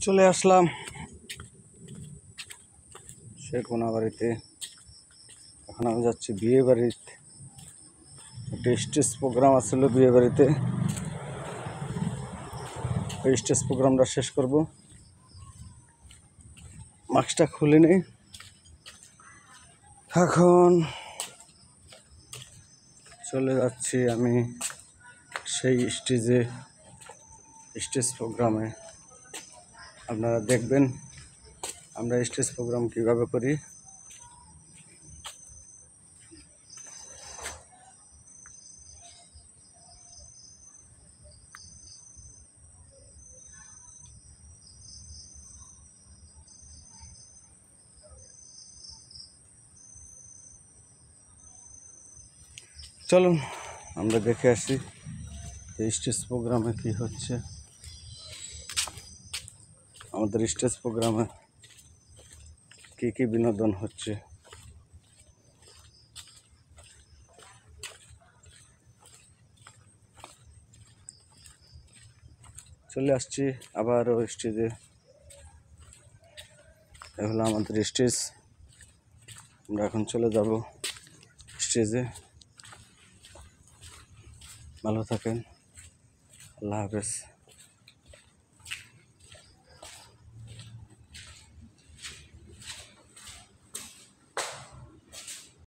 চলে আসলাম সে কোনাবাড়িতে। এখন আমি যাচ্ছি বিয়ে বাড়িতে, একটা স্টেজ প্রোগ্রাম আসছিল বিয়ে বাড়িতে। ওই স্টেজ প্রোগ্রামটা শেষ করব। মাস্কটা খুলে নেই। এখন চলে যাচ্ছি আমি সেই স্টেজ প্রোগ্রামে। আপনারা দেখবেন আমরা স্টেজ প্রোগ্রাম কীভাবে করি। চলুন আমরা দেখে আসি এই স্টেজ প্রোগ্রামে কী হচ্ছে। আমাদের স্টেজ প্রোগ্রামে কী কী বিনোদন হচ্ছে। চলে আসছি আবারও স্টেজে। এ হলো আমাদের স্টেজ। আমরা এখন চলে যাব স্টেজে। ভালো থাকেন, আল্লাহ হাফেজ।